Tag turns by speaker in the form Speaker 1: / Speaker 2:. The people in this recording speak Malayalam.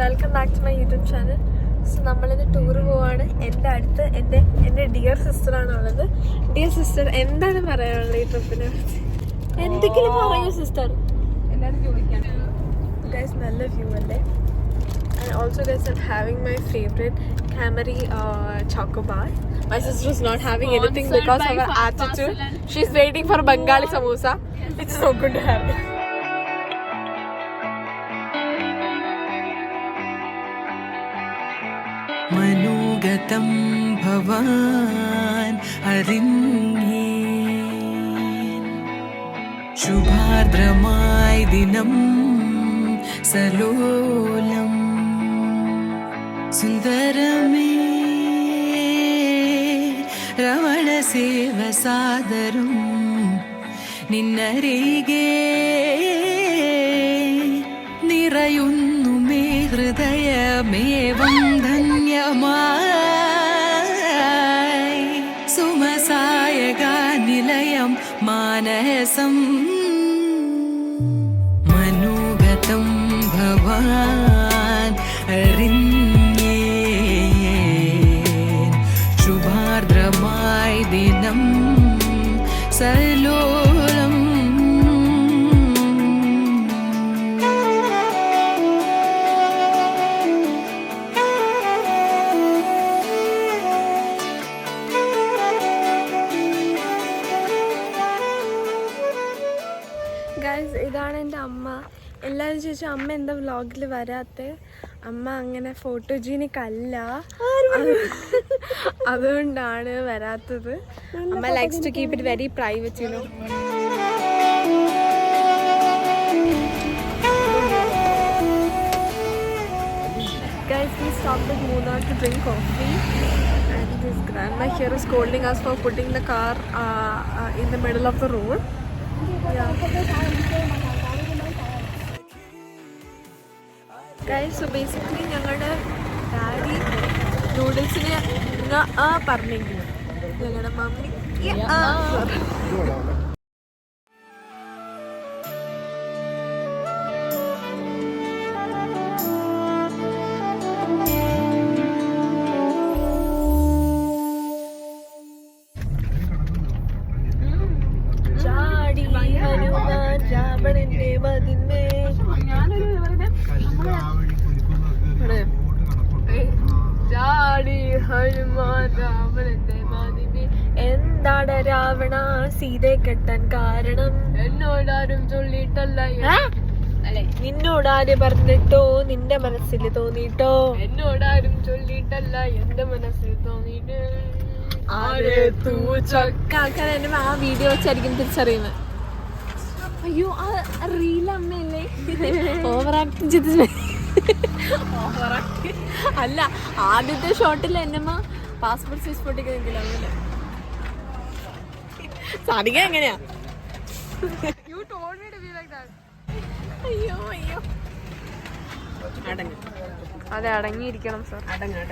Speaker 1: Welcome back to my YouTube channel. So നമ്മളിന്ന് ടൂർ പോവാണ്. എൻ്റെ അടുത്ത് എൻ്റെ ഡിയർ സിസ്റ്ററാണ് ഉള്ളത്. ഡിയർ സിസ്റ്റർ, എന്താണ് പറയാനുള്ളത് ഈ ട്രിപ്പിനെ കുറിച്ച്? എന്തെങ്കിലും പറയൂ സിസ്റ്റർ. ഗൈസ്, നല്ല വ്യൂ അല്ലേ? And also guys, I'm having my favorite Camry chocobar. My sister is not having anything because of her attitude. She's waiting for Bengali samosa. It's so good to have it.
Speaker 2: മനോഗതം ഭവാൻ അറിഞ്ഞേ ശുഭാർദ്രമായി ദിനം സലോലം സുന്ദരമേ രമണ സേവ സാദരം നിന്നരികെ നിറയുന്നു മേ ഹൃദയമേവം ധന്യമായി സുമസായക നിലയം മാനസം മനോഗതം ഭവാൻ അറിഞ്ഞേ ശുഭാർദ്രമായി ദിനം സലോലം.
Speaker 1: ഗൈസ്, ഇതാണ് എൻ്റെ അമ്മ. എല്ലാവരും ചോദിച്ചു അമ്മ എന്താ വ്ളോഗിൽ വരാത്ത. അമ്മ അങ്ങനെ ഫോട്ടോജീനിക് അല്ല, അതുകൊണ്ടാണ് വരാത്തത്. അമ്മ likes to keep it very private, you know. Guys, we stopped at Munnar to drink coffee, and this grandma here is scolding us for putting the car in the middle of the road. Yeah. Guys, so basically ഞങ്ങളുടെ ഡാഡി നൂഡിൽസിന് പറഞ്ഞെങ്കിലും ഞങ്ങളുടെ മമ്മി രാവണന്റെ മതിന്മേ എന്താണ് രാവണ സീതയെ കെട്ടാൻ കാരണം? എന്നോടാരും ചൊല്ലിട്ടല്ല, നിന്നോടാര് പറഞ്ഞിട്ടോ, നിന്റെ മനസ്സിൽ തോന്നിട്ടോ? എന്നോടാരും ചൊല്ലിട്ടല്ല, എന്റെ മനസ്സിൽ തോന്നിട്ട്. എന്നെ ആ വീഡിയോ വെച്ചായിരിക്കും തിരിച്ചറിയുന്നത്. അയ്യോ, ആ റീൽ അമ്മയല്ലേ ഓവർ ആക്ടിങ് ചെയ്ത്. അല്ല, ആദ്യത്തെ ഷോട്ടിൽ എന്നമ്മ പാസ്പോർട്ട് സൈസ് പൊട്ടിക്കുന്നെങ്കിലും അങ്ങനെ സാധിക്കുക എങ്ങനെയാ? അയ്യോ അയ്യോ, അടങ്ങ്. അതെ, അടങ്ങിയിരിക്കണം സാർ. അടങ്ങ്.